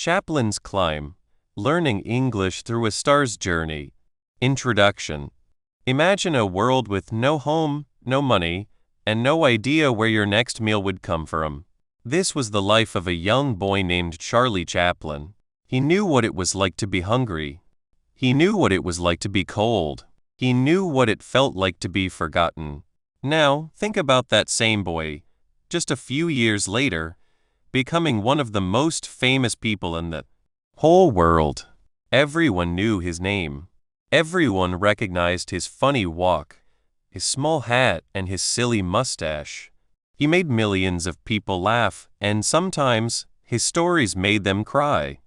Chaplin's Climb, Learning English Through a Star's Journey. Introduction. Imagine a world with no home, no money, and no idea where your next meal would come from. This was the life of a young boy named Charlie Chaplin. He knew what it was like to be hungry. He knew what it was like to be cold. He knew what it felt like to be forgotten. Now, think about that same boy, just a few years later, becoming one of the most famous people in the whole world. Everyone knew his name. Everyone recognized his funny walk, his small hat, and his silly mustache. He made millions of people laugh, and sometimes his stories made them cry.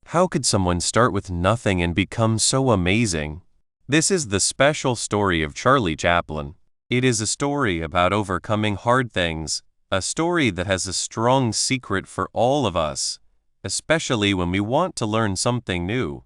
How could someone start with nothing and become so amazing? This is the special story of Charlie Chaplin. It is a story about overcoming hard things, a story that has a strong secret for all of us, especially when we want to learn something new.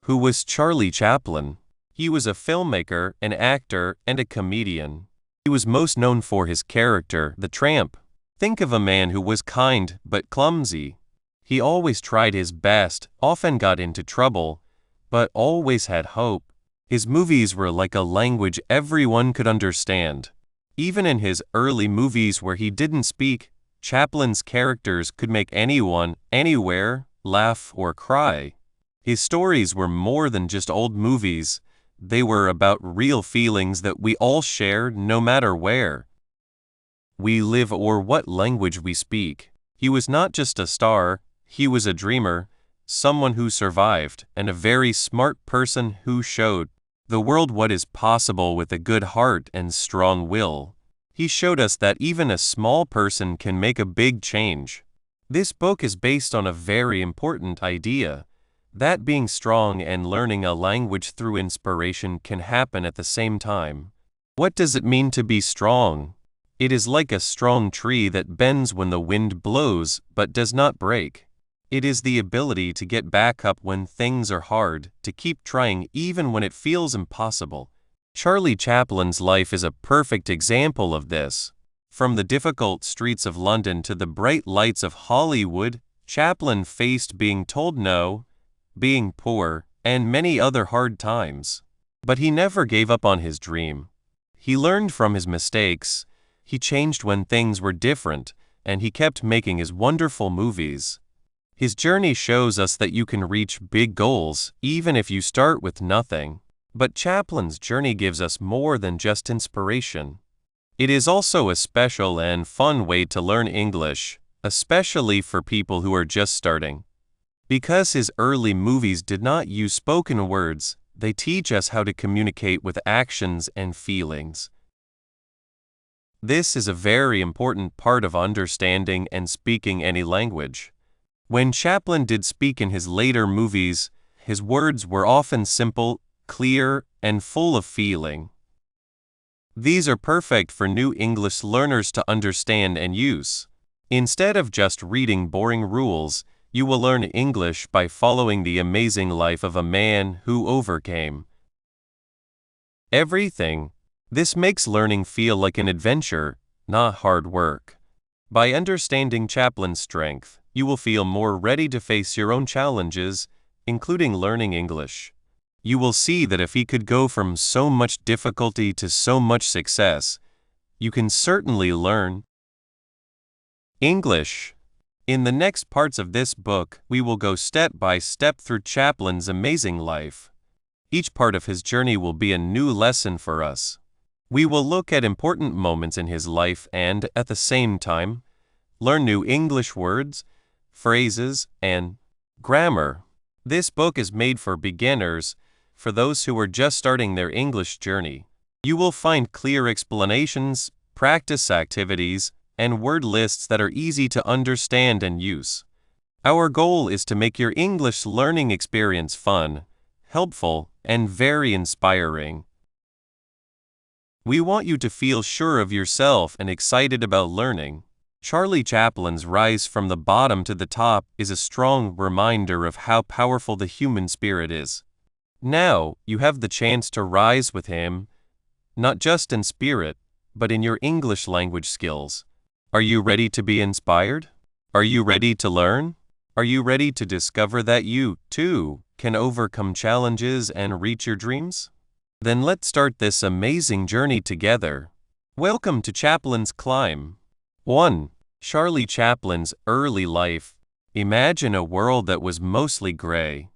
Who was Charlie Chaplin? He was a filmmaker, an actor, and a comedian. He was most known for his character, the tramp. Think of a man who was kind but clumsy. He always tried his best, often got into trouble, but always had hope. His movies were like a language everyone could understand. Even in his early movies where he didn't speak, Chaplin's characters could make anyone, anywhere, laugh or cry. His stories were more than just old movies. They were about real feelings that we all shared no matter where we live or what language we speak. He was not just a star, he was a dreamer, someone who survived, and a very smart person who showed the world what is possible with a good heart and strong will. He showed us that even a small person can make a big change. This book is based on a very important idea, that being strong and learning a language through inspiration can happen at the same time. What does it mean to be strong? It is like a strong tree that bends when the wind blows but does not break. It is the ability to get back up when things are hard, to keep trying even when it feels impossible. Charlie Chaplin's life is a perfect example of this. From the difficult streets of London to the bright lights of Hollywood, Chaplin faced being told no, being poor, and many other hard times. But he never gave up on his dream. He learned from his mistakes, he changed when things were different, and he kept making his wonderful movies. His journey shows us that you can reach big goals, even if you start with nothing. But Chaplin's journey gives us more than just inspiration. It is also a special and fun way to learn English, especially for people who are just starting. Because his early movies did not use spoken words, they teach us how to communicate with actions and feelings. This is a very important part of understanding and speaking any language. When Chaplin did speak in his later movies, his words were often simple, clear, and full of feeling. These are perfect for new English learners to understand and use. Instead of just reading boring rules, you will learn English by following the amazing life of a man who overcame everything. This makes learning feel like an adventure, not hard work. By understanding Chaplin's strength, you will feel more ready to face your own challenges, including learning English. You will see that if he could go from so much difficulty to so much success, you can certainly learn English. In the next parts of this book, we will go step by step through Chaplin's amazing life. Each part of his journey will be a new lesson for us. We will look at important moments in his life and, at the same time, learn new English words, phrases, and grammar. This book is made for beginners, for those who are just starting their English journey. You will find clear explanations, practice activities, and word lists that are easy to understand and use. Our goal is to make your English learning experience fun, helpful, and very inspiring. We want you to feel sure of yourself and excited about learning. Charlie Chaplin's rise from the bottom to the top is a strong reminder of how powerful the human spirit is. Now, you have the chance to rise with him, not just in spirit, but in your English language skills. Are you ready to be inspired? Are you ready to learn? Are you ready to discover that you, too, can overcome challenges and reach your dreams? Then let's start this amazing journey together. Welcome to Chaplin's Climb. 1. Charlie Chaplin's early life. Imagine a world that was mostly gray.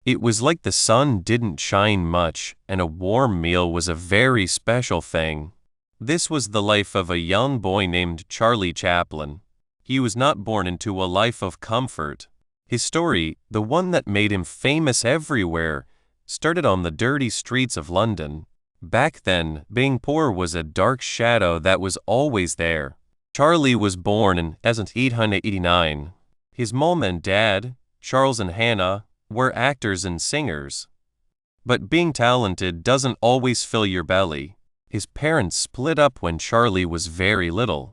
It was like the sun didn't shine much, and a warm meal was a very special thing. This was the life of a young boy named Charlie Chaplin. He was not born into a life of comfort. His story, the one that made him famous everywhere, started on the dirty streets of London. Back then, being poor was a dark shadow that was always there. Charlie was born in 1889. His mom and dad, Charles and Hannah, were actors and singers. But being talented doesn't always fill your belly. His parents split up when Charlie was very little.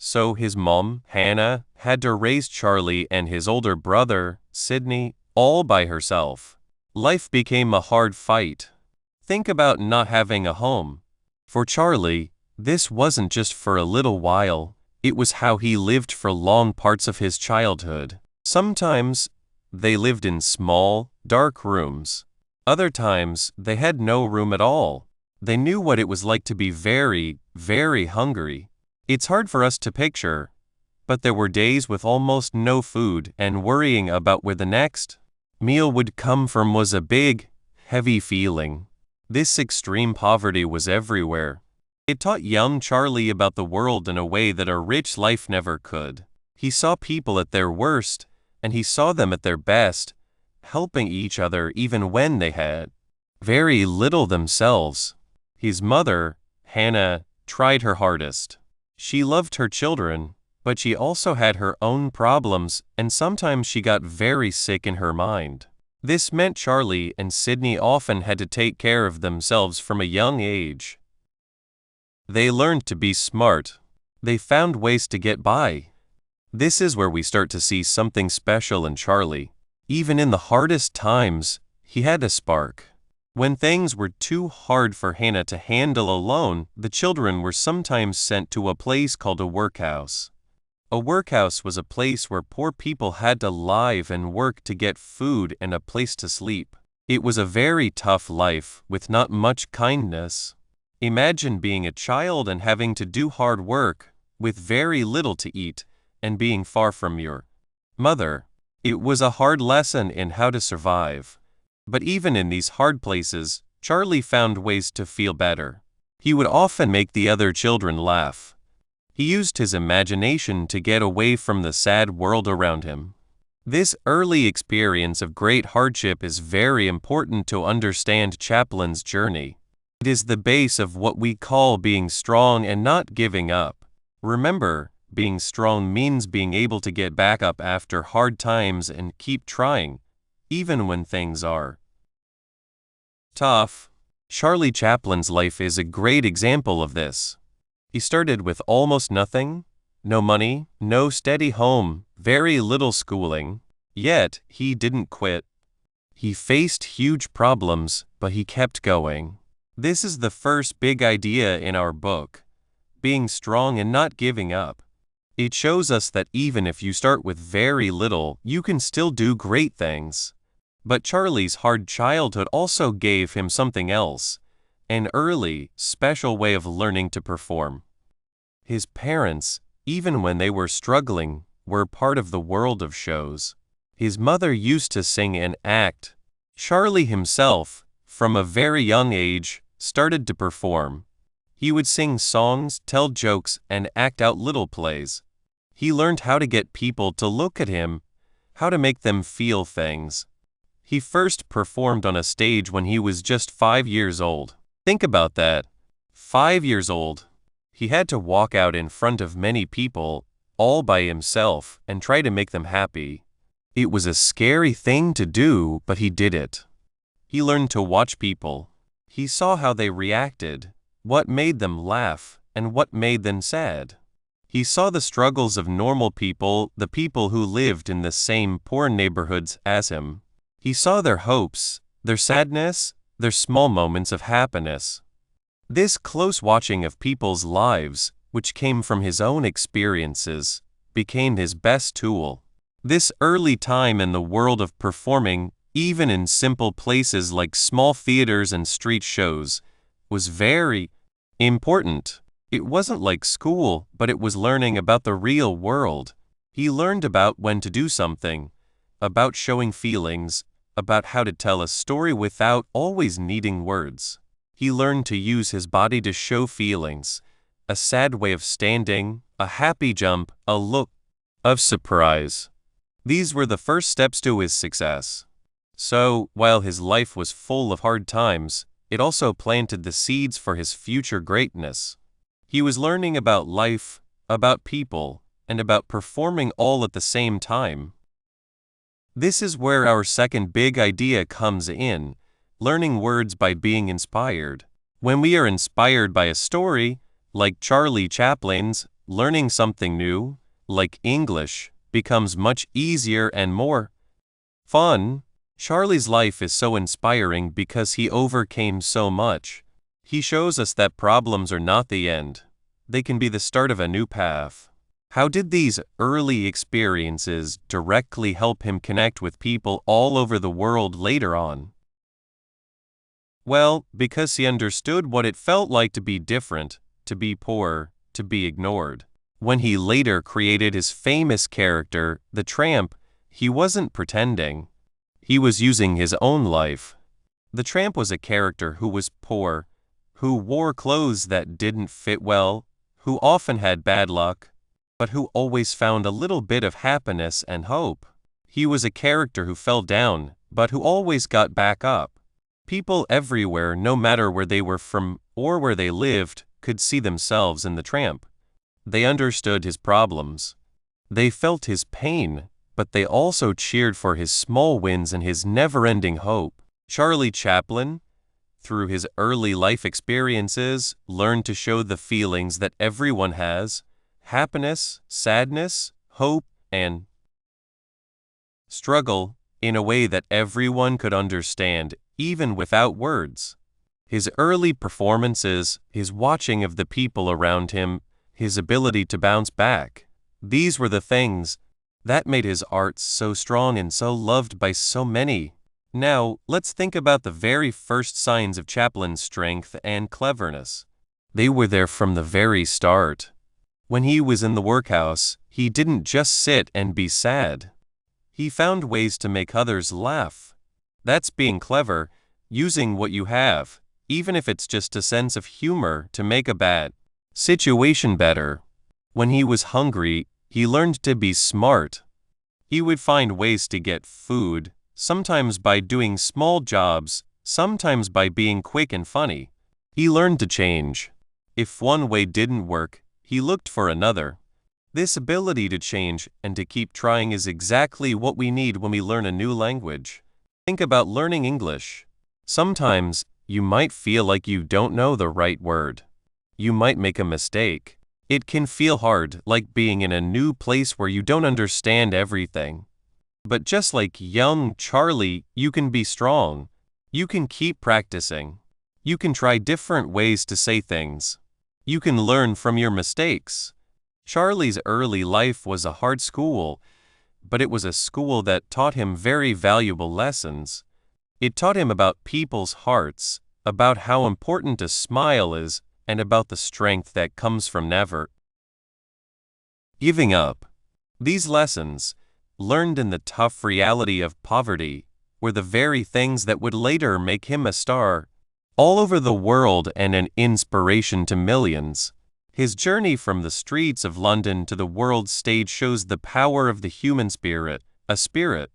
So his mom, Hannah, had to raise Charlie and his older brother, Sidney, all by herself. Life became a hard fight. Think about not having a home. For Charlie, this wasn't just for a little while, it was how he lived for long parts of his childhood. Sometimes, they lived in small, dark rooms. Other times, they had no room at all. They knew what it was like to be very, very hungry. It's hard for us to picture, but there were days with almost no food and worrying about where the next meal would come from was a big, heavy feeling. This extreme poverty was everywhere. It taught young Charlie about the world in a way that a rich life never could. He saw people at their worst, and he saw them at their best, helping each other even when they had very little themselves. His mother, Hannah, tried her hardest. She loved her children, but she also had her own problems, and sometimes she got very sick in her mind. This meant Charlie and Sidney often had to take care of themselves from a young age. They learned to be smart. They found ways to get by. This is where we start to see something special in Charlie. Even in the hardest times, he had a spark. When things were too hard for Hannah to handle alone, the children were sometimes sent to a place called a workhouse. A workhouse was a place where poor people had to live and work to get food and a place to sleep. It was a very tough life with not much kindness. Imagine being a child and having to do hard work, with very little to eat, and being far from your mother. It was a hard lesson in how to survive. But even in these hard places, Charlie found ways to feel better. He would often make the other children laugh. He used his imagination to get away from the sad world around him. This early experience of great hardship is very important to understand Chaplin's journey. It is the base of what we call being strong and not giving up. Remember, being strong means being able to get back up after hard times and keep trying, even when things are tough. Charlie Chaplin's life is a great example of this. He started with almost nothing, no money, no steady home, very little schooling. Yet, he didn't quit. He faced huge problems, but he kept going. This is the first big idea in our book, being strong and not giving up. It shows us that even if you start with very little, you can still do great things. But Charlie's hard childhood also gave him something else, an early, special way of learning to perform. His parents, even when they were struggling, were part of the world of shows. His mother used to sing and act. Charlie himself, from a very young age, started to perform. He would sing songs, tell jokes, and act out little plays. He learned how to get people to look at him, how to make them feel things. He first performed on a stage when he was just 5 years old. Think about that. 5 years old. He had to walk out in front of many people, all by himself, and try to make them happy. It was a scary thing to do, but he did it. He learned to watch people. He saw how they reacted, what made them laugh, and what made them sad. He saw the struggles of normal people, the people who lived in the same poor neighborhoods as him. He saw their hopes, their sadness, their small moments of happiness. This close watching of people's lives, which came from his own experiences, became his best tool. This early time in the world of performing, even in simple places like small theaters and street shows, was very important. It wasn't like school, but it was learning about the real world. He learned about when to do something, about showing feelings, about how to tell a story without always needing words. He learned to use his body to show feelings, a sad way of standing, a happy jump, a look of surprise. These were the first steps to his success. So, while his life was full of hard times, it also planted the seeds for his future greatness. He was learning about life, about people, and about performing all at the same time. This is where our second big idea comes in, learning words by being inspired. When we are inspired by a story, like Charlie Chaplin's, learning something new, like English, becomes much easier and more fun. Charlie's life is so inspiring because he overcame so much. He shows us that problems are not the end. They can be the start of a new path. How did these early experiences directly help him connect with people all over the world later on? Well, because he understood what it felt like to be different, to be poor, to be ignored. When he later created his famous character, the tramp, he wasn't pretending. He was using his own life. The tramp was a character who was poor, who wore clothes that didn't fit well, who often had bad luck, but who always found a little bit of happiness and hope. He was a character who fell down, but who always got back up. People everywhere, no matter where they were from or where they lived, could see themselves in the tramp. They understood his problems. They felt his pain, but they also cheered for his small wins and his never-ending hope. Charlie Chaplin, through his early life experiences, learned to show the feelings that everyone has: happiness, sadness, hope, and struggle, in a way that everyone could understand, even without words. His early performances, his watching of the people around him, his ability to bounce back, these were the things that made his art so strong and so loved by so many. Now, let's think about the very first signs of Chaplin's strength and cleverness. They were there from the very start. When he was in the workhouse, he didn't just sit and be sad. He found ways to make others laugh. That's being clever, using what you have, even if it's just a sense of humor, to make a bad situation better. When he was hungry, he learned to be smart. He would find ways to get food, sometimes by doing small jobs, sometimes by being quick and funny. He learned to change. If one way didn't work, he looked for another. This ability to change and to keep trying is exactly what we need when we learn a new language. Think about learning English. Sometimes, you might feel like you don't know the right word. You might make a mistake. It can feel hard, like being in a new place where you don't understand everything. But just like young Charlie, you can be strong. You can keep practicing. You can try different ways to say things. You can learn from your mistakes. Charlie's early life was a hard school, but it was a school that taught him very valuable lessons. It taught him about people's hearts, about how important a smile is, and about the strength that comes from never giving up. These lessons, learned in the tough reality of poverty, were the very things that would later make him a star all over the world and an inspiration to millions. His journey from the streets of London to the world stage shows the power of the human spirit, a spirit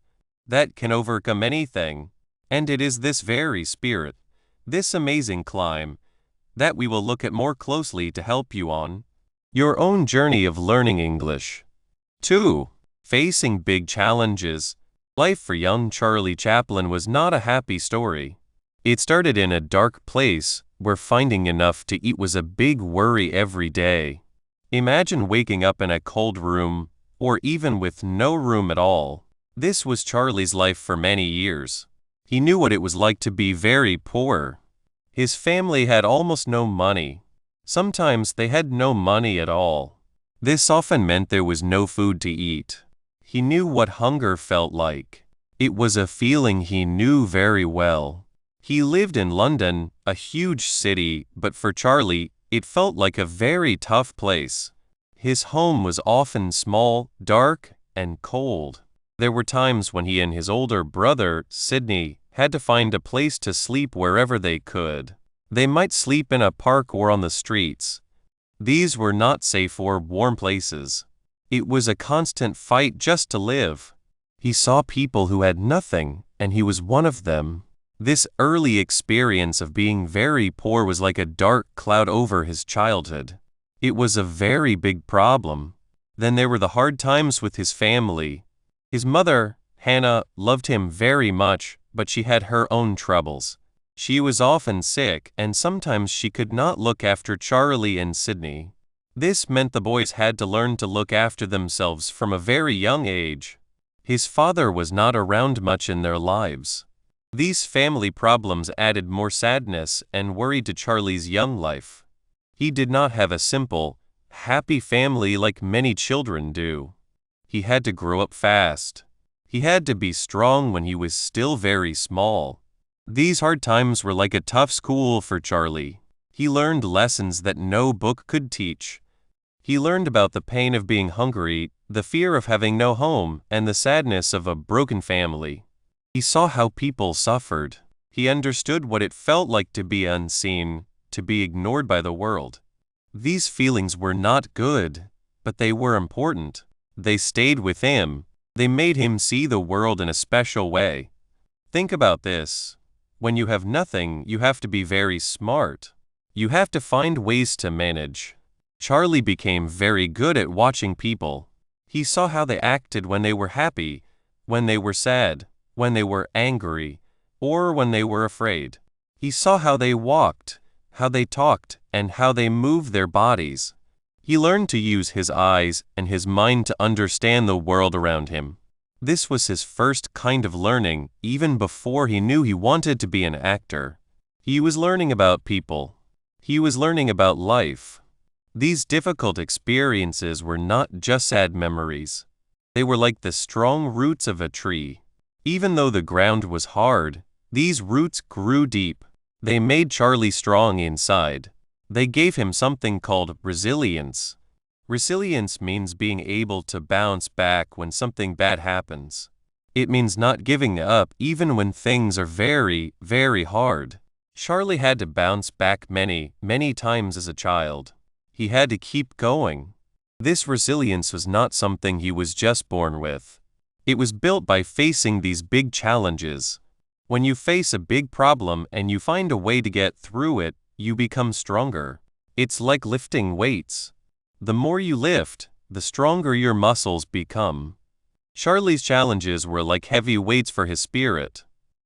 that can overcome anything. And it is this very spirit, this amazing climb, that we will look at more closely to help you on your own journey of learning English. 2. Facing big challenges. Life for young Charlie Chaplin was not a happy story. It started in a dark place, where finding enough to eat was a big worry every day. Imagine waking up in a cold room, or even with no room at all. This was Charlie's life for many years. He knew what it was like to be very poor. His family had almost no money. Sometimes they had no money at all. This often meant there was no food to eat. He knew what hunger felt like. It was a feeling he knew very well. He lived in London, a huge city, but for Charlie, it felt like a very tough place. His home was often small, dark, and cold. There were times when he and his older brother, Sidney, had to find a place to sleep wherever they could. They might sleep in a park or on the streets. These were not safe or warm places. It was a constant fight just to live. He saw people who had nothing, and he was one of them. This early experience of being very poor was like a dark cloud over his childhood. It was a very big problem. Then there were the hard times with his family. His mother, Hannah, loved him very much, but she had her own troubles. She was often sick, and sometimes she could not look after Charlie and Sidney. This meant the boys had to learn to look after themselves from a very young age. His father was not around much in their lives. These family problems added more sadness and worry to Charlie's young life. He did not have a simple, happy family like many children do. He had to grow up fast. He had to be strong when he was still very small. These hard times were like a tough school for Charlie. He learned lessons that no book could teach. He learned about the pain of being hungry, the fear of having no home, and the sadness of a broken family. He saw how people suffered. He understood what it felt like to be unseen, to be ignored by the world. These feelings were not good, but they were important. They stayed with him. They made him see the world in a special way. Think about this. When you have nothing, you have to be very smart. You have to find ways to manage. Charlie became very good at watching people. He saw how they acted when they were happy, when they were sad, when they were angry, or when they were afraid. He saw how they walked, how they talked, and how they moved their bodies. He learned to use his eyes and his mind to understand the world around him. This was his first kind of learning, even before he knew he wanted to be an actor. He was learning about people. He was learning about life. These difficult experiences were not just sad memories. They were like the strong roots of a tree. Even though the ground was hard, these roots grew deep. They made Charlie strong inside. They gave him something called resilience. Resilience means being able to bounce back when something bad happens. It means not giving up even when things are very, very hard. Charlie had to bounce back many, many times as a child. He had to keep going. This resilience was not something he was just born with. It was built by facing these big challenges. When you face a big problem and you find a way to get through it, you become stronger. It's like lifting weights. The more you lift, the stronger your muscles become. Charlie's challenges were like heavy weights for his spirit.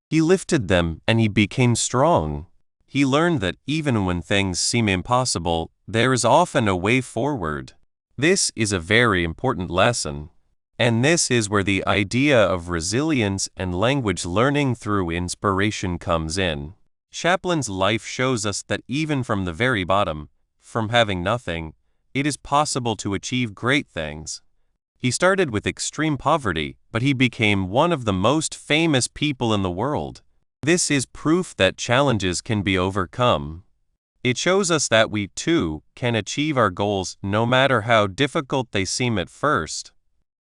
He lifted them and he became strong. He learned that even when things seem impossible, there is often a way forward. This is a very important lesson. And this is where the idea of resilience and language learning through inspiration comes in. Chaplin's life shows us that even from the very bottom, from having nothing, it is possible to achieve great things. He started with extreme poverty, but he became one of the most famous people in the world. This is proof that challenges can be overcome. It shows us that we, too, can achieve our goals no matter how difficult they seem at first.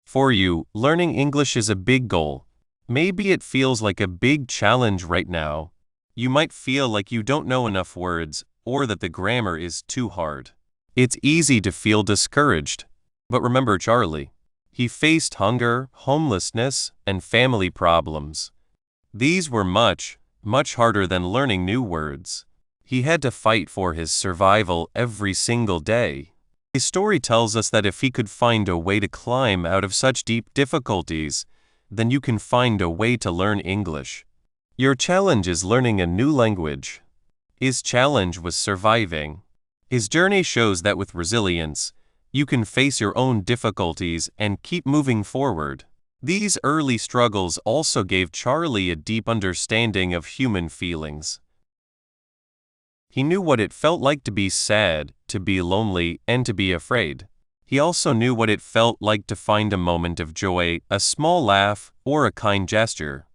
For you, learning English is a big goal. Maybe it feels like a big challenge right now. You might feel like you don't know enough words, or that the grammar is too hard. It's easy to feel discouraged. But remember Charlie. He faced hunger, homelessness, and family problems. These were much, much harder than learning new words. He had to fight for his survival every single day. His story tells us that if he could find a way to climb out of such deep difficulties, then you can find a way to learn English. Your challenge is learning a new language. His challenge was surviving. His journey shows that with resilience, you can face your own difficulties and keep moving forward. These early struggles also gave Charlie a deep understanding of human feelings. He knew what it felt like to be sad, to be lonely, and to be afraid. He also knew what it felt like to find a moment of joy, a small laugh, or a kind gesture.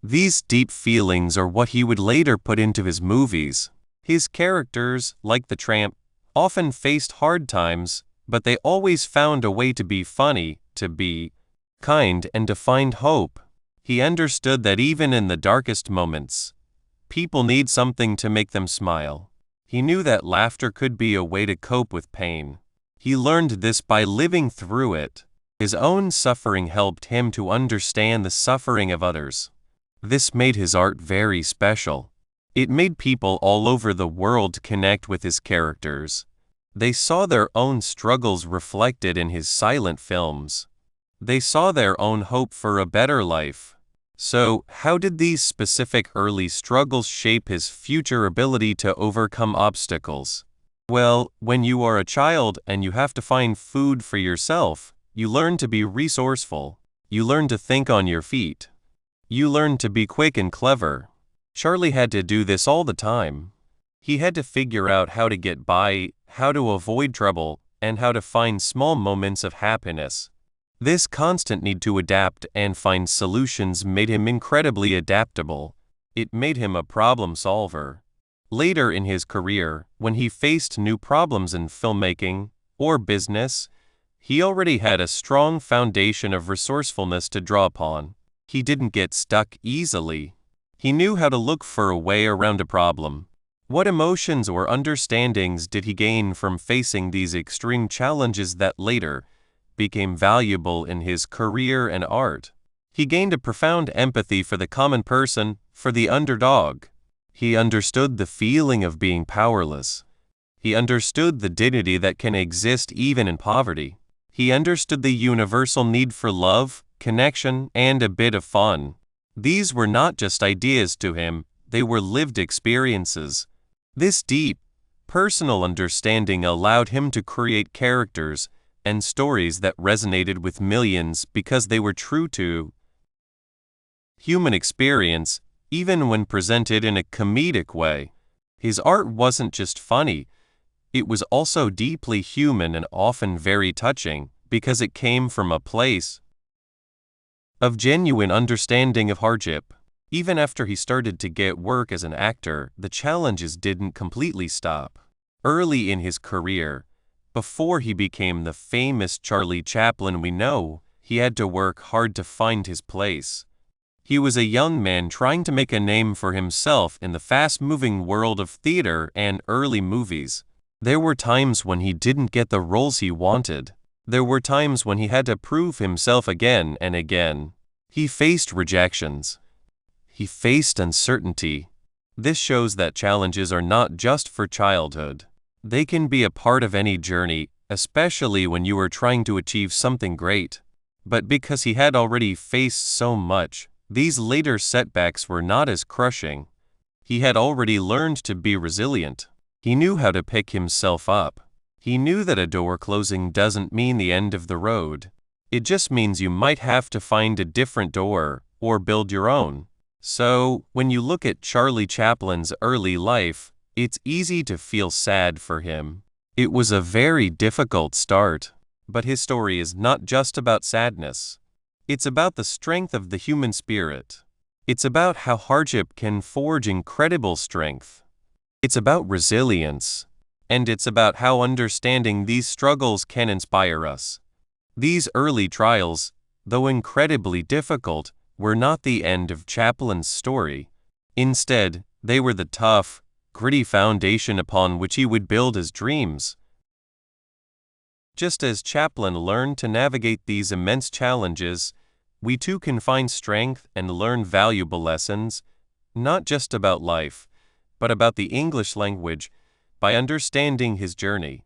These deep feelings are what he would later put into his movies. His characters, like the tramp, often faced hard times, but they always found a way to be funny, to be kind, and to find hope. He understood that even in the darkest moments, people need something to make them smile. He knew that laughter could be a way to cope with pain. He learned this by living through it. His own suffering helped him to understand the suffering of others. This made his art very special. It made people all over the world connect with his characters. They saw their own struggles reflected in his silent films. They saw their own hope for a better life. So, how did these specific early struggles shape his future ability to overcome obstacles? Well, when you are a child and you have to find food for yourself, you learn to be resourceful. You learn to think on your feet. You learn to be quick and clever. Charlie had to do this all the time. He had to figure out how to get by, how to avoid trouble, and how to find small moments of happiness. This constant need to adapt and find solutions made him incredibly adaptable. It made him a problem solver. Later in his career, when he faced new problems in filmmaking or business, he already had a strong foundation of resourcefulness to draw upon. He didn't get stuck easily. He knew how to look for a way around a problem. What emotions or understandings did he gain from facing these extreme challenges that later became valuable in his career and art? He gained a profound empathy for the common person, for the underdog. He understood the feeling of being powerless. He understood the dignity that can exist even in poverty. He understood the universal need for love, connection, and a bit of fun. These were not just ideas to him, they were lived experiences. This deep, personal understanding allowed him to create characters and stories that resonated with millions because they were true to human experience, even when presented in a comedic way. His art wasn't just funny, it was also deeply human and often very touching because it came from a place of genuine understanding of hardship. Even after he started to get work as an actor, the challenges didn't completely stop. Early in his career, before he became the famous Charlie Chaplin we know, he had to work hard to find his place. He was a young man trying to make a name for himself in the fast-moving world of theater and early movies. There were times when he didn't get the roles he wanted. There were times when he had to prove himself again and again. He faced rejections. He faced uncertainty. This shows that challenges are not just for childhood. They can be a part of any journey, especially when you are trying to achieve something great. But because he had already faced so much, these later setbacks were not as crushing. He had already learned to be resilient. He knew how to pick himself up. He knew that a door closing doesn't mean the end of the road. It just means you might have to find a different door or build your own. So, when you look at Charlie Chaplin's early life, it's easy to feel sad for him. It was a very difficult start. But his story is not just about sadness. It's about the strength of the human spirit. It's about how hardship can forge incredible strength. It's about resilience. And it's about how understanding these struggles can inspire us. These early trials, though incredibly difficult, were not the end of Chaplin's story. Instead, they were the tough, gritty foundation upon which he would build his dreams. Just as Chaplin learned to navigate these immense challenges, we too can find strength and learn valuable lessons, not just about life, but about the English language, by understanding his journey.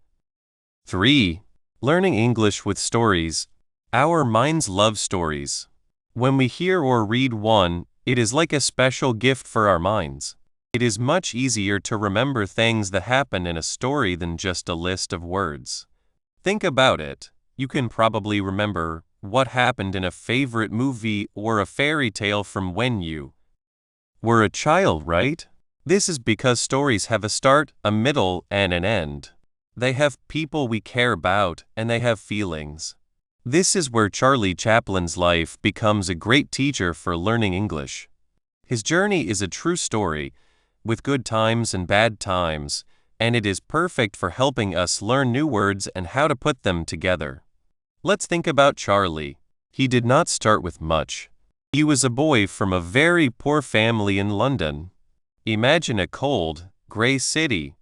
3. Learning English with stories. Our minds love stories. When we hear or read one, it is like a special gift for our minds. It is much easier to remember things that happen in a story than just a list of words. Think about it. You can probably remember what happened in a favorite movie or a fairy tale from when you were a child, right? This is because stories have a start, a middle, and an end. They have people we care about, and they have feelings. This is where Charlie Chaplin's life becomes a great teacher for learning English. His journey is a true story, with good times and bad times, and it is perfect for helping us learn new words and how to put them together. Let's think about Charlie. He did not start with much. He was a boy from a very poor family in London. Imagine a cold, gray city.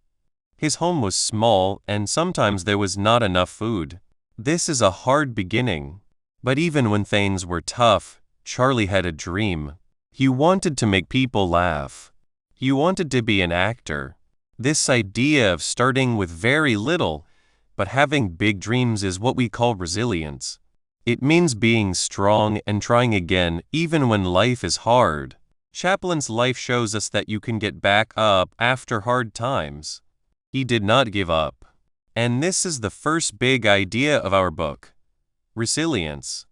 His home was small, and sometimes there was not enough food. This is a hard beginning. But even when things were tough, Charlie had a dream. He wanted to make people laugh. He wanted to be an actor. This idea of starting with very little, but having big dreams is what we call resilience. It means being strong and trying again even when life is hard. Chaplin's life shows us that you can get back up after hard times. He did not give up. And this is the first big idea of our book: resilience.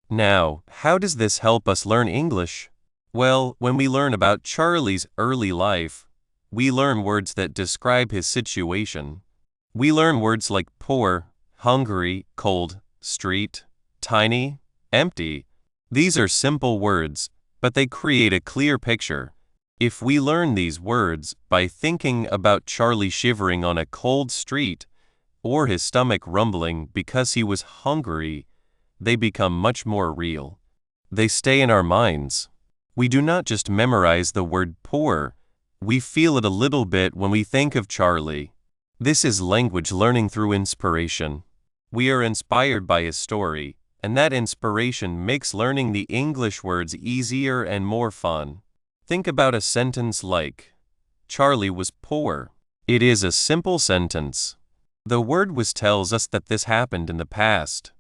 Now, how does this help us learn English? Well, when we learn about Charlie's early life, we learn words that describe his situation. We learn words like poor, hungry, cold, street, tiny, empty. These are simple words, but they create a clear picture. If we learn these words by thinking about Charlie shivering on a cold street, or his stomach rumbling because he was hungry, they become much more real. They stay in our minds. We do not just memorize the word poor, we feel it a little bit when we think of Charlie. This is language learning through inspiration. We are inspired by his story, and that inspiration makes learning the English words easier and more fun. Think about a sentence like, Charlie was poor. It is a simple sentence. The word was tells us that this happened in the past.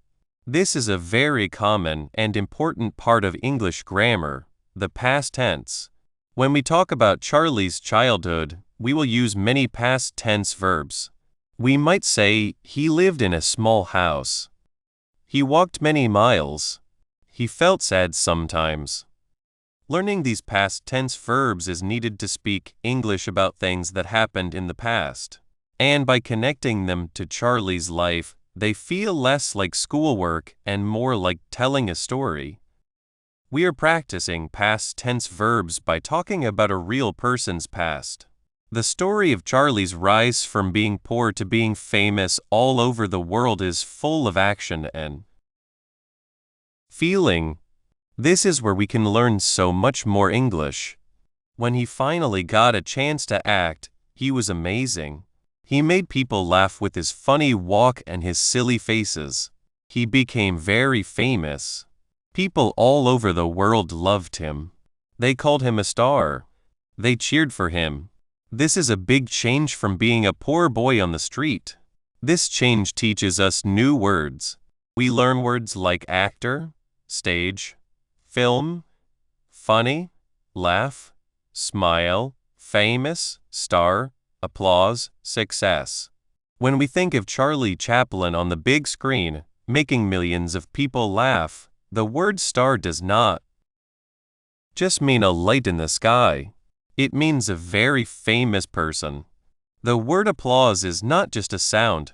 This is a very common and important part of English grammar, the past tense. When we talk about Charlie's childhood, we will use many past tense verbs. We might say, he lived in a small house. He walked many miles. He felt sad sometimes. Learning these past tense verbs is needed to speak English about things that happened in the past. And by connecting them to Charlie's life, they feel less like schoolwork and more like telling a story. We are practicing past tense verbs by talking about a real person's past. The story of Charlie's rise from being poor to being famous all over the world is full of action and feeling. This is where we can learn so much more English. When he finally got a chance to act, he was amazing. He made people laugh with his funny walk and his silly faces. He became very famous. People all over the world loved him. They called him a star. They cheered for him. This is a big change from being a poor boy on the street. This change teaches us new words. We learn words like actor, stage, film, funny, laugh, smile, famous, star, applause, success. When we think of Charlie Chaplin on the big screen, making millions of people laugh, the word star does not just mean a light in the sky. It means a very famous person. The word applause is not just a sound.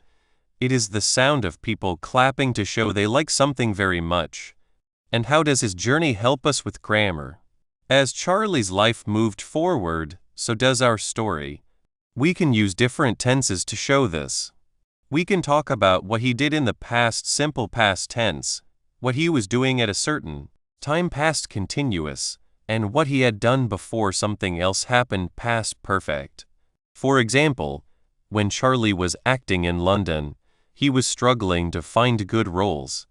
It is the sound of people clapping to show they like something very much. And how does his journey help us with grammar? As Charlie's life moved forward, so does our story. We can use different tenses to show this. We can talk about what he did in the past simple past tense, what he was doing at a certain time past continuous, and what he had done before something else happened past perfect. For example, when Charlie was acting in London, he was struggling to find good roles.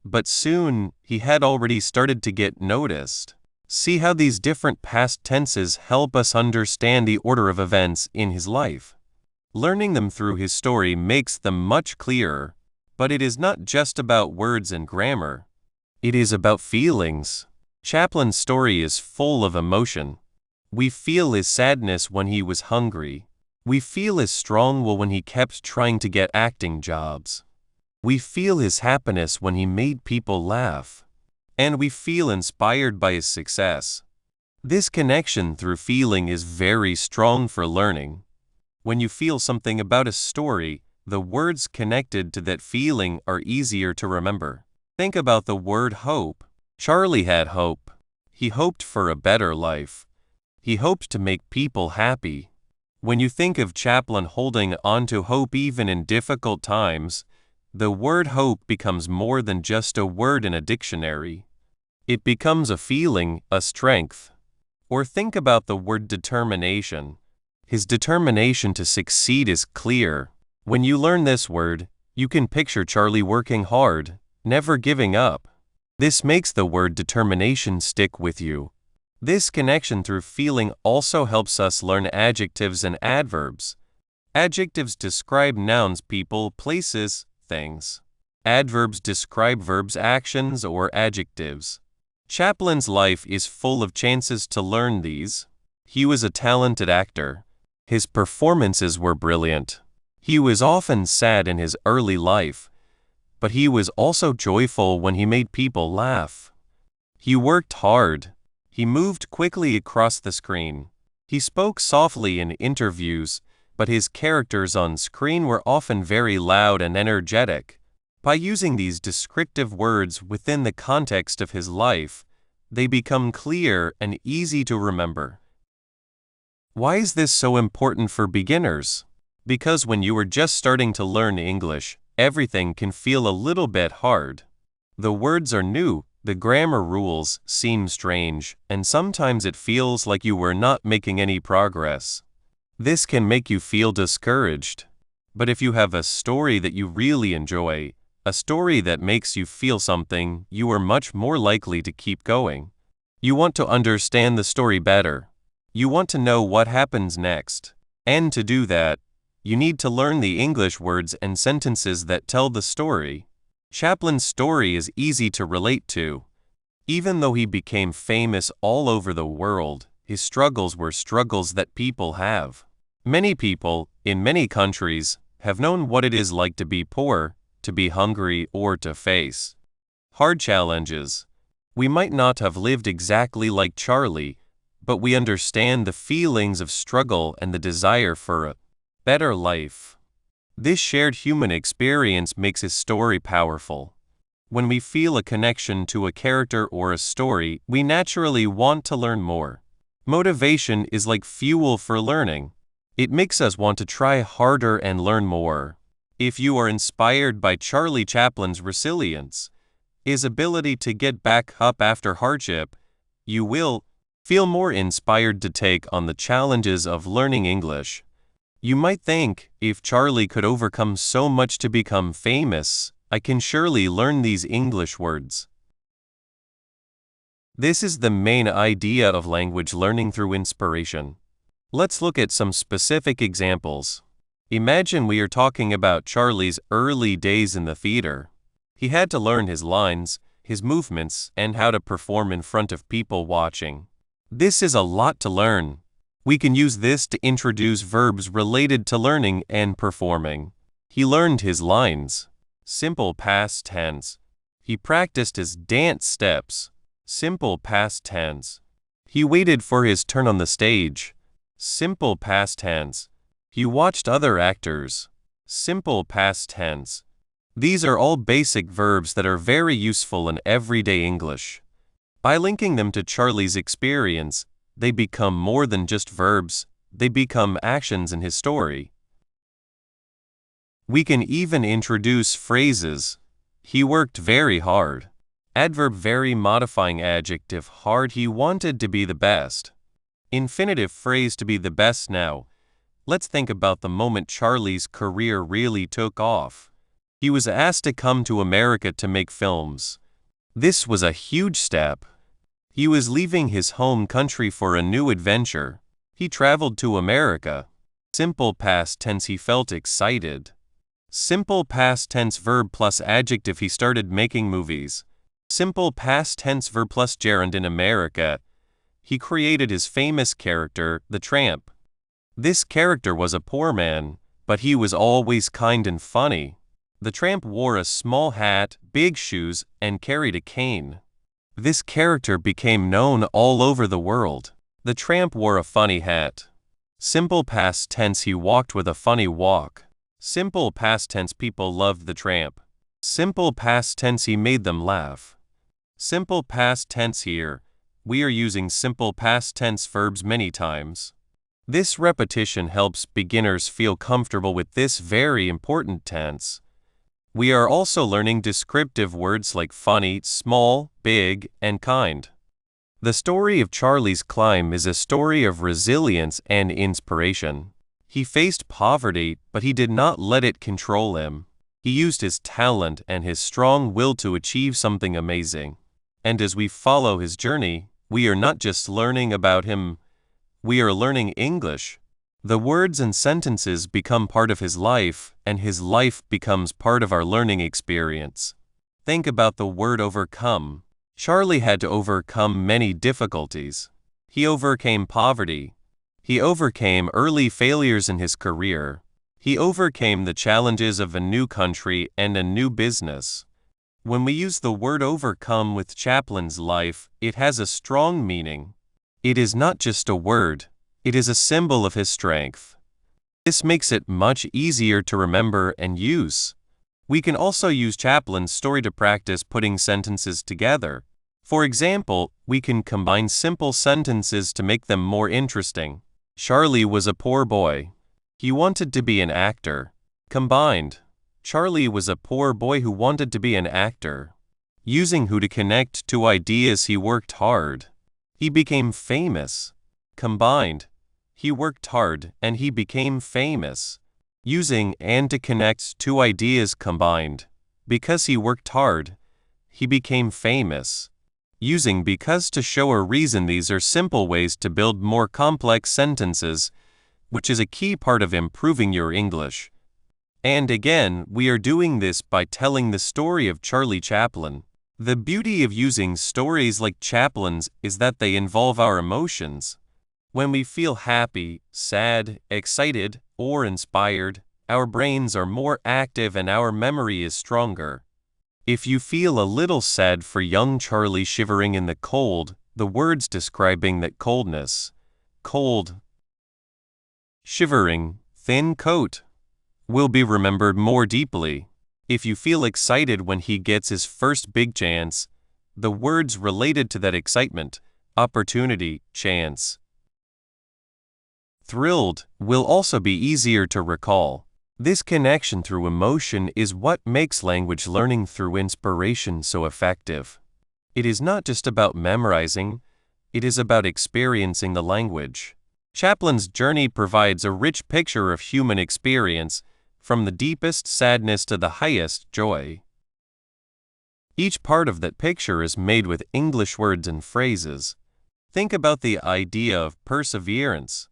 But soon, he had already started to get noticed. See how these different past tenses help us understand the order of events in his life. Learning them through his story makes them much clearer. But it is not just about words and grammar. It is about feelings. Chaplin's story is full of emotion. We feel his sadness when he was hungry. We feel his strong will when he kept trying to get acting jobs. We feel his happiness when he made people laugh. And we feel inspired by his success. This connection through feeling is very strong for learning. When you feel something about a story, the words connected to that feeling are easier to remember. Think about the word hope. Charlie had hope. He hoped for a better life. He hoped to make people happy. When you think of Chaplin holding on to hope even in difficult times, the word hope becomes more than just a word in a dictionary. It becomes a feeling, a strength. Or think about the word determination. His determination to succeed is clear. When you learn this word, you can picture Charlie working hard, never giving up. This makes the word determination stick with you. This connection through feeling also helps us learn adjectives and adverbs. Adjectives describe nouns, people, places, things. Adverbs describe verbs, actions, or adjectives. Chaplin's life is full of chances to learn these. He was a talented actor. His performances were brilliant. He was often sad in his early life, but he was also joyful when he made people laugh. He worked hard. He moved quickly across the screen. He spoke softly in interviews, but his characters on screen were often very loud and energetic. By using these descriptive words within the context of his life, they become clear and easy to remember. Why is this so important for beginners? Because when you are just starting to learn English, everything can feel a little bit hard. The words are new, the grammar rules seem strange, and sometimes it feels like you were not making any progress. This can make you feel discouraged. But if you have a story that you really enjoy, a story that makes you feel something, you are much more likely to keep going. You want to understand the story better. You want to know what happens next. And to do that, you need to learn the English words and sentences that tell the story. Chaplin's story is easy to relate to. Even though he became famous all over the world, his struggles were struggles that people have. Many people, in many countries, have known what it is like to be poor, to be hungry, or to face hard challenges. We might not have lived exactly like Charlie, but we understand the feelings of struggle and the desire for a better life. This shared human experience makes his story powerful. When we feel a connection to a character or a story, we naturally want to learn more. Motivation is like fuel for learning. It makes us want to try harder and learn more. If you are inspired by Charlie Chaplin's resilience, his ability to get back up after hardship, you will feel more inspired to take on the challenges of learning English. You might think, if Charlie could overcome so much to become famous, I can surely learn these English words. This is the main idea of language learning through inspiration. Let's look at some specific examples. Imagine we are talking about Charlie's early days in the theater. He had to learn his lines, his movements, and how to perform in front of people watching. This is a lot to learn. We can use this to introduce verbs related to learning and performing. He learned his lines. Simple past tense. He practiced his dance steps. Simple past tense. He waited for his turn on the stage. Simple past tense. He watched other actors. Simple past tense. These are all basic verbs that are very useful in everyday English. By linking them to Charlie's experience, they become more than just verbs, they become actions in his story. We can even introduce phrases. He worked very hard. Adverb very modifying adjective hard. He wanted to be the best. Infinitive phrase to be the best now. Let's think about the moment Charlie's career really took off. He was asked to come to America to make films. This was a huge step. He was leaving his home country for a new adventure. He traveled to America. Simple past tense. He felt excited. Simple past tense verb plus adjective. He started making movies. Simple past tense verb plus gerund in America. He created his famous character, the tramp. This character was a poor man, but he was always kind and funny. The tramp wore a small hat, big shoes, and carried a cane. This character became known all over the world. The tramp wore a funny hat. Simple past tense, he walked with a funny walk. Simple past tense, people loved the tramp. Simple past tense, he made them laugh. Simple past tense, here we are using simple past tense verbs many times. This repetition helps beginners feel comfortable with this very important tense. We are also learning descriptive words like funny, small, big, and kind. The story of Charlie's climb is a story of resilience and inspiration. He faced poverty, but he did not let it control him. He used his talent and his strong will to achieve something amazing. And as we follow his journey, we are not just learning about him, we are learning English. The words and sentences become part of his life, and his life becomes part of our learning experience. Think about the word overcome. Charlie had to overcome many difficulties. He overcame poverty. He overcame early failures in his career. He overcame the challenges of a new country and a new business. When we use the word overcome with Chaplin's life, it has a strong meaning. It is not just a word, it is a symbol of his strength. This makes it much easier to remember and use. We can also use Chaplin's story to practice putting sentences together. For example, we can combine simple sentences to make them more interesting. Charlie was a poor boy. He wanted to be an actor. Combined. Charlie was a poor boy who wanted to be an actor. Using who to connect two ideas, he worked hard. He became famous. Combined. He worked hard and he became famous. Using and to connect two ideas combined. Because he worked hard, he became famous. Using because to show a reason. These are simple ways to build more complex sentences, which is a key part of improving your English. And again, we are doing this by telling the story of Charlie Chaplin. The beauty of using stories like Chaplin's is that they involve our emotions. When we feel happy, sad, excited, or inspired, our brains are more active and our memory is stronger. If you feel a little sad for young Charlie shivering in the cold, the words describing that coldness, cold, shivering, thin coat, will be remembered more deeply. If you feel excited when he gets his first big chance, the words related to that excitement, opportunity, chance, thrilled, will also be easier to recall. This connection through emotion is what makes language learning through inspiration so effective. It is not just about memorizing, it is about experiencing the language. Chaplin's journey provides a rich picture of human experience, from the deepest sadness to the highest joy. Each part of that picture is made with English words and phrases. Think about the idea of perseverance.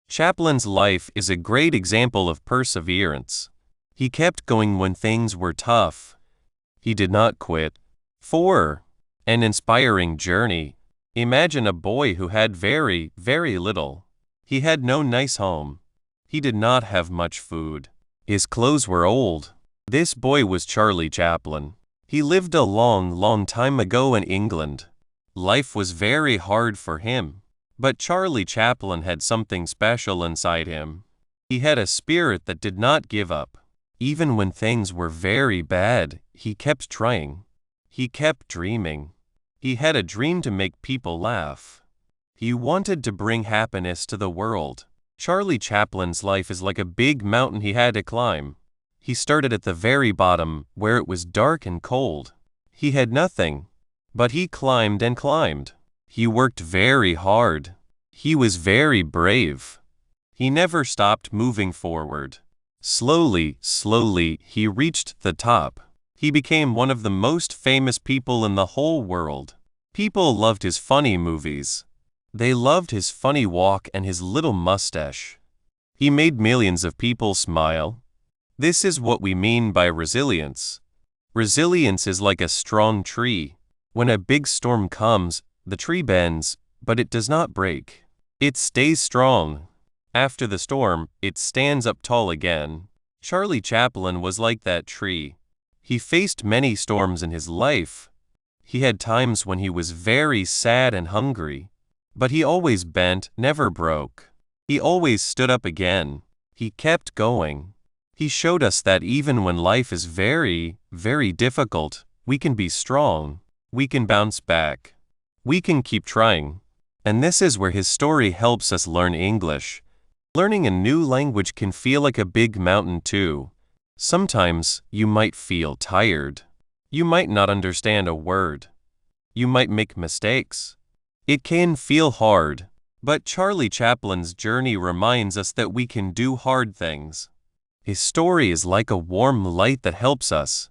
Chaplin's life is a great example of perseverance. He kept going when things were tough. He did not quit. 4. An inspiring journey. Imagine a boy who had very, very little. He had no nice home. He did not have much food. His clothes were old. This boy was Charlie Chaplin. He lived a long, long time ago in England. Life was very hard for him. But Charlie Chaplin had something special inside him. He had a spirit that did not give up. Even when things were very bad, he kept trying. He kept dreaming. He had a dream to make people laugh. He wanted to bring happiness to the world. Charlie Chaplin's life is like a big mountain he had to climb. He started at the very bottom, where it was dark and cold. He had nothing. But he climbed and climbed. He worked very hard. He was very brave. He never stopped moving forward. Slowly, slowly, he reached the top. He became one of the most famous people in the whole world. People loved his funny movies. They loved his funny walk and his little mustache. He made millions of people smile. This is what we mean by resilience. Resilience is like a strong tree. When a big storm comes, the tree bends, but it does not break. It stays strong. After the storm, it stands up tall again. Charlie Chaplin was like that tree. He faced many storms in his life. He had times when he was very sad and hungry. But he always bent, never broke. He always stood up again. He kept going. He showed us that even when life is very, very difficult, we can be strong. We can bounce back. We can keep trying. And this is where his story helps us learn English. Learning a new language can feel like a big mountain too. Sometimes you might feel tired. You might not understand a word. You might make mistakes. It can feel hard, but Charlie Chaplin's journey reminds us that we can do hard things. His story is like a warm light that helps us.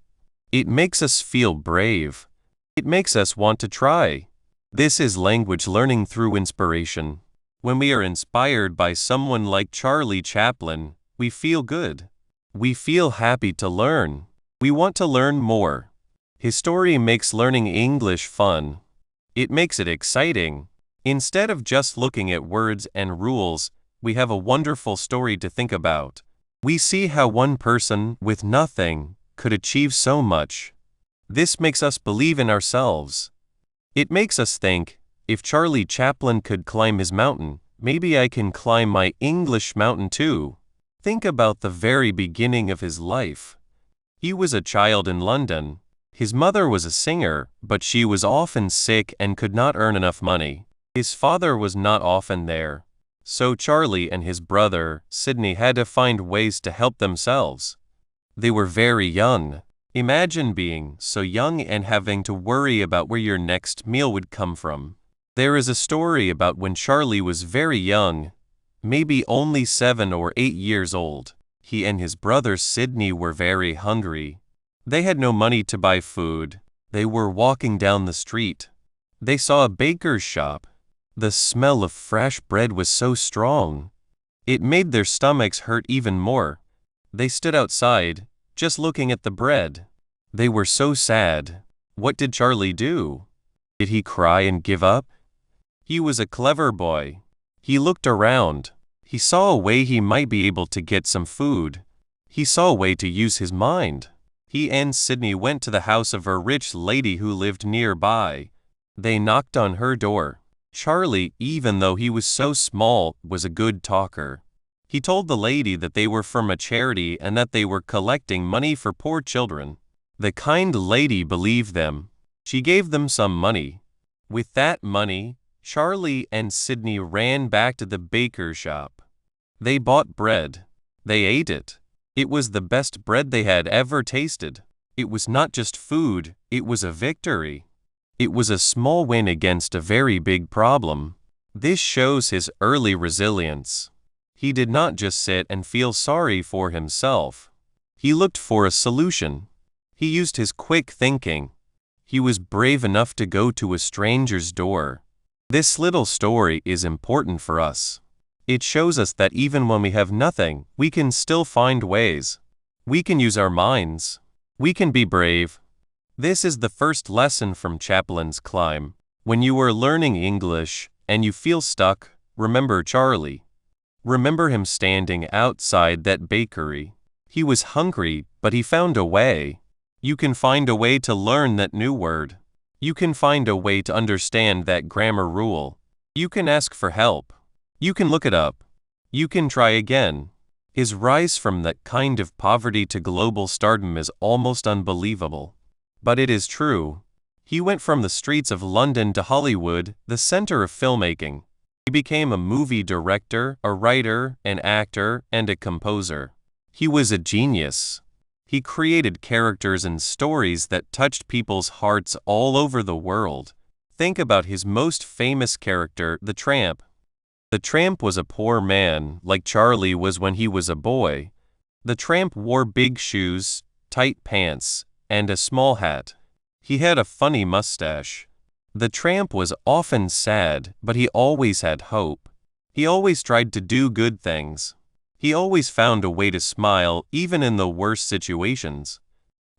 It makes us feel brave. It makes us want to try. This is language learning through inspiration. When we are inspired by someone like Charlie Chaplin, we feel good. We feel happy to learn. We want to learn more. His story makes learning English fun. It makes it exciting. Instead of just looking at words and rules, we have a wonderful story to think about. We see how one person with nothing could achieve so much. This makes us believe in ourselves. It makes us think, if Charlie Chaplin could climb his mountain, maybe I can climb my English mountain too. Think about the very beginning of his life. He was a child in London. His mother was a singer, but she was often sick and could not earn enough money. His father was not often there. So Charlie and his brother, Sidney, had to find ways to help themselves. They were very young. Imagine being so young and having to worry about where your next meal would come from. There is a story about when Charlie was very young, maybe only 7 or 8 years old. He and his brother Sidney were very hungry. They had no money to buy food. They were walking down the street. They saw a baker's shop. The smell of fresh bread was so strong. It made their stomachs hurt even more. They stood outside, just looking at the bread. They were so sad. What did Charlie do? Did he cry and give up? He was a clever boy. He looked around. He saw a way he might be able to get some food. He saw a way to use his mind. He and Sidney went to the house of a rich lady who lived nearby. They knocked on her door. Charlie, even though he was so small, was a good talker. He told the lady that they were from a charity and that they were collecting money for poor children. The kind lady believed them. She gave them some money. With that money, Charlie and Sidney ran back to the baker's shop. They bought bread. They ate it. It was the best bread they had ever tasted. It was not just food, it was a victory. It was a small win against a very big problem. This shows his early resilience. He did not just sit and feel sorry for himself. He looked for a solution. He used his quick thinking. He was brave enough to go to a stranger's door. This little story is important for us. It shows us that even when we have nothing, we can still find ways. We can use our minds. We can be brave. This is the first lesson from Chaplin's climb. When you are learning English and you feel stuck, remember Charlie. Remember him standing outside that bakery. He was hungry, but he found a way. You can find a way to learn that new word. You can find a way to understand that grammar rule. You can ask for help. You can look it up. You can try again. His rise from that kind of poverty to global stardom is almost unbelievable. But it is true. He went from the streets of London to Hollywood, the center of filmmaking. He became a movie director, a writer, an actor, and a composer. He was a genius. He created characters and stories that touched people's hearts all over the world. Think about his most famous character, the Tramp. The Tramp was a poor man, like Charlie was when he was a boy. The Tramp wore big shoes, tight pants, and a small hat. He had a funny mustache. The Tramp was often sad, but he always had hope. He always tried to do good things. He always found a way to smile, even in the worst situations.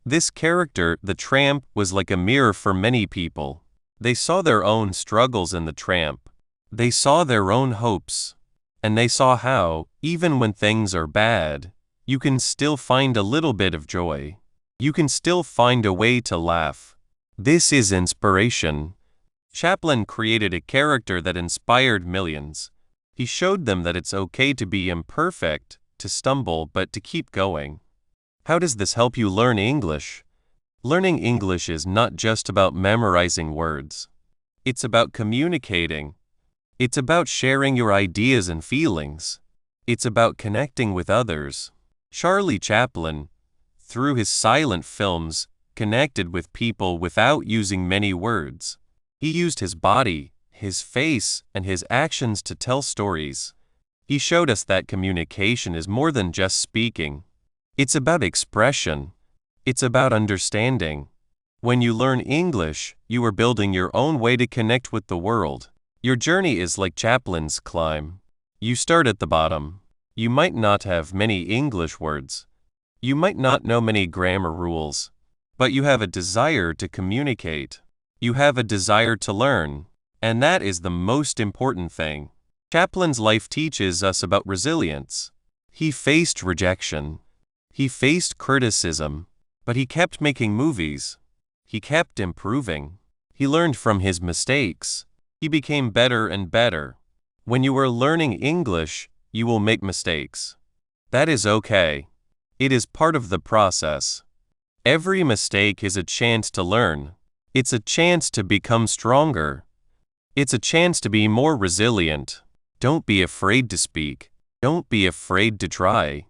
This character, the Tramp, was like a mirror for many people. They saw their own struggles in the Tramp. They saw their own hopes. And they saw how, even when things are bad, you can still find a little bit of joy. You can still find a way to laugh. This is inspiration. Chaplin created a character that inspired millions. He showed them that it's okay to be imperfect, to stumble, but to keep going. How does this help you learn English? Learning English is not just about memorizing words. It's about communicating. It's about sharing your ideas and feelings. It's about connecting with others. Charlie Chaplin, through his silent films, connected with people without using many words. He used his body, his face, and his actions to tell stories. He showed us that communication is more than just speaking. It's about expression. It's about understanding. When you learn English, you are building your own way to connect with the world. Your journey is like Chaplin's climb. You start at the bottom. You might not have many English words. You might not know many grammar rules. But you have a desire to communicate. You have a desire to learn. And that is the most important thing. Chaplin's life teaches us about resilience. He faced rejection. He faced criticism. But he kept making movies. He kept improving. He learned from his mistakes. He became better and better. When you are learning English, you will make mistakes. That is okay. It is part of the process. Every mistake is a chance to learn. It's a chance to become stronger. It's a chance to be more resilient. Don't be afraid to speak. Don't be afraid to try.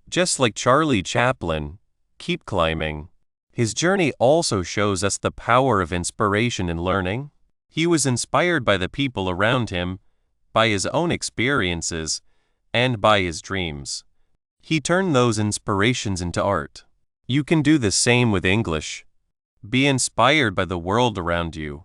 Just like Charlie Chaplin, keep climbing. His journey also shows us the power of inspiration in learning. He was inspired by the people around him, by his own experiences, and by his dreams. He turned those inspirations into art. You can do the same with English. Be inspired by the world around you.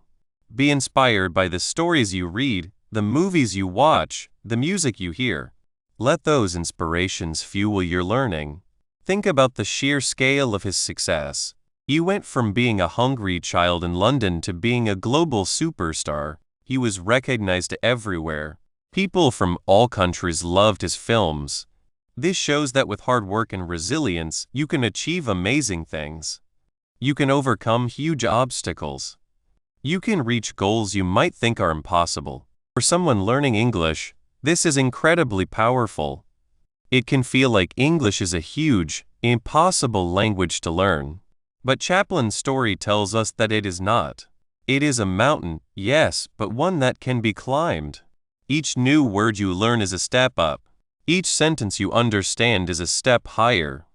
Be inspired by the stories you read, the movies you watch, the music you hear. Let those inspirations fuel your learning. Think about the sheer scale of his success. He went from being a hungry child in London to being a global superstar. He was recognized everywhere. People from all countries loved his films. This shows that with hard work and resilience, you can achieve amazing things. You can overcome huge obstacles. You can reach goals you might think are impossible. For someone learning English, this is incredibly powerful. It can feel like English is a huge, impossible language to learn. But Chaplin's story tells us that it is not. It is a mountain, yes, but one that can be climbed. Each new word you learn is a step up. Each sentence you understand is a step higher.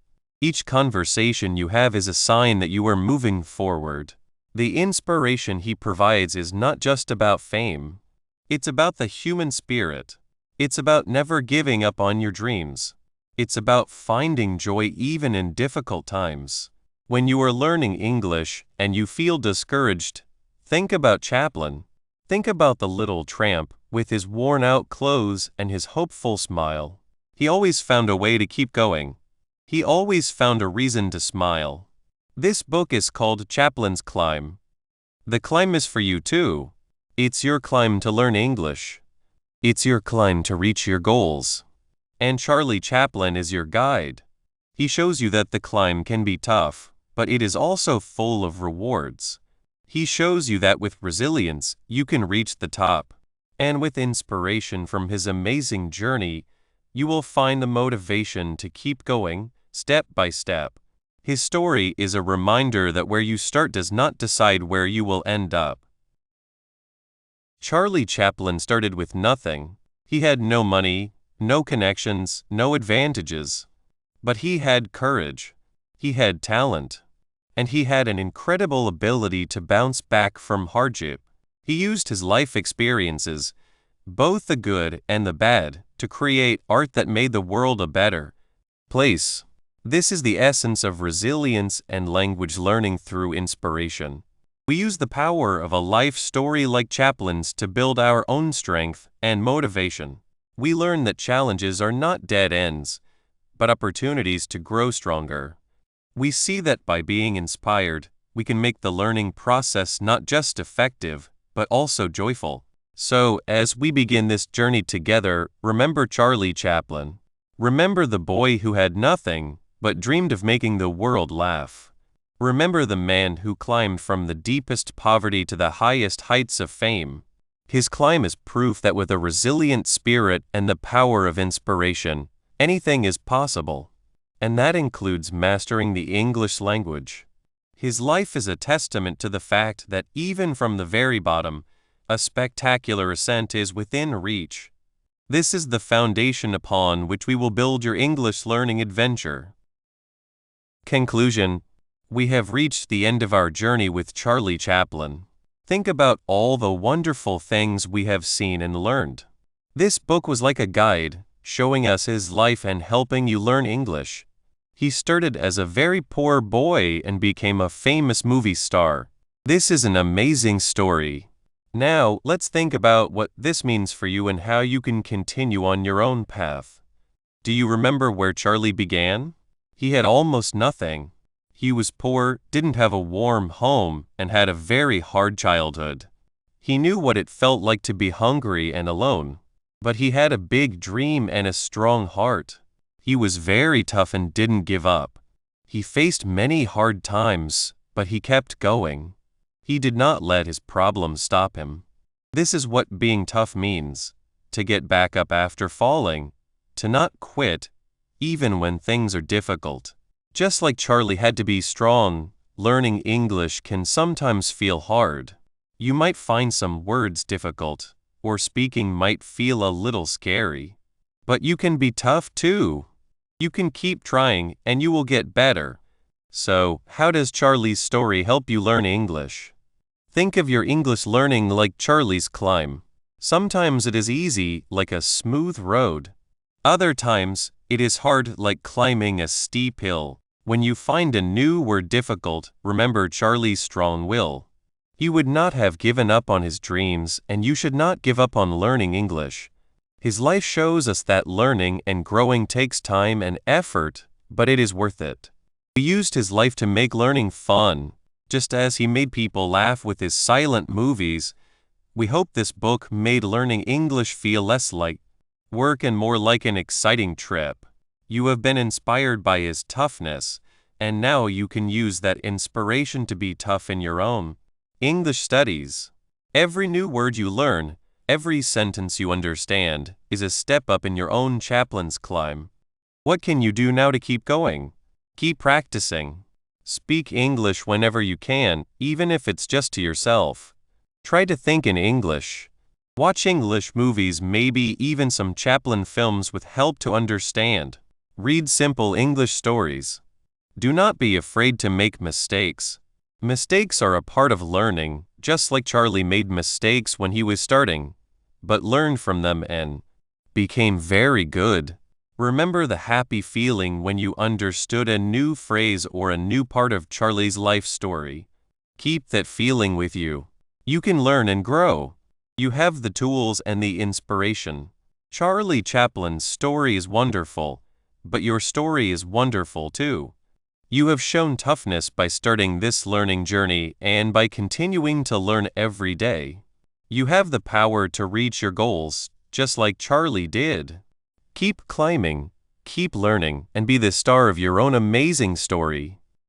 Each conversation you have is a sign that you are moving forward. The inspiration he provides is not just about fame. It's about the human spirit. It's about never giving up on your dreams. It's about finding joy even in difficult times. When you are learning English and you feel discouraged, think about Chaplin. Think about the little tramp with his worn-out clothes and his hopeful smile. He always found a way to keep going. He always found a reason to smile. This book is called Chaplin's Climb. The climb is for you too. It's your climb to learn English. It's your climb to reach your goals. And Charlie Chaplin is your guide. He shows you that the climb can be tough, but it is also full of rewards. He shows you that with resilience, you can reach the top. And with inspiration from his amazing journey, you will find the motivation to keep going, step by step. His story is a reminder that where you start does not decide where you will end up. Charlie Chaplin started with nothing. He had no money, no connections, no advantages. But he had courage. He had talent. And he had an incredible ability to bounce back from hardship. He used his life experiences, both the good and the bad, to create art that made the world a better place. This is the essence of resilience and language learning through inspiration. We use the power of a life story like Chaplin's to build our own strength and motivation. We learn that challenges are not dead ends, but opportunities to grow stronger. We see that by being inspired, we can make the learning process not just effective, but also joyful. So, as we begin this journey together, remember Charlie Chaplin. Remember the boy who had nothing, but dreamed of making the world laugh. Remember the man who climbed from the deepest poverty to the highest heights of fame. His climb is proof that with a resilient spirit and the power of inspiration, anything is possible. And that includes mastering the English language. His life is a testament to the fact that even from the very bottom, a spectacular ascent is within reach. This is the foundation upon which we will build your English learning adventure. Conclusion: we have reached the end of our journey with Charlie Chaplin. Think about all the wonderful things we have seen and learned. This book was like a guide, showing us his life and helping you learn English. He started as a very poor boy and became a famous movie star. This is an amazing story. Now, let's think about what this means for you and how you can continue on your own path. Do you remember where Charlie began? He had almost nothing. He was poor, didn't have a warm home, and had a very hard childhood. He knew what it felt like to be hungry and alone. But he had a big dream and a strong heart. He was very tough and didn't give up. He faced many hard times, but he kept going. He did not let his problems stop him. This is what being tough means: to get back up after falling, to not quit, even when things are difficult. Just like Charlie had to be strong, learning English can sometimes feel hard. You might find some words difficult, or speaking might feel a little scary. But you can be tough too. You can keep trying and you will get better. So, how does Charlie's story help you learn English? Think of your English learning like Charlie's climb. Sometimes it is easy, like a smooth road. Other times, it is hard, like climbing a steep hill. When you find a new word difficult, remember Charlie's strong will. He would not have given up on his dreams, and you should not give up on learning English. His life shows us that learning and growing takes time and effort, but it is worth it. He used his life to make learning fun, just as he made people laugh with his silent movies. We hope this book made learning English feel less like work and more like an exciting trip. You have been inspired by his toughness, and now you can use that inspiration to be tough in your own English studies. Every new word you learn, every sentence you understand, is a step up in your own Chaplin's climb. What can you do now to keep going? Keep practicing. Speak English whenever you can, even if it's just to yourself. Try to think in English. Watch English movies, maybe even some Chaplin films with help to understand. Read simple English stories. Do not be afraid to make mistakes. Mistakes are a part of learning, just like Charlie made mistakes when he was starting, but learned from them and became very good. Remember the happy feeling when you understood a new phrase or a new part of Charlie's life story. Keep that feeling with you. You can learn and grow. You have the tools and the inspiration. Charlie Chaplin's story is wonderful, but your story is wonderful too. You have shown toughness by starting this learning journey and by continuing to learn every day. You have the power to reach your goals, just like Charlie did. Keep climbing, keep learning, and be the star of your own amazing story.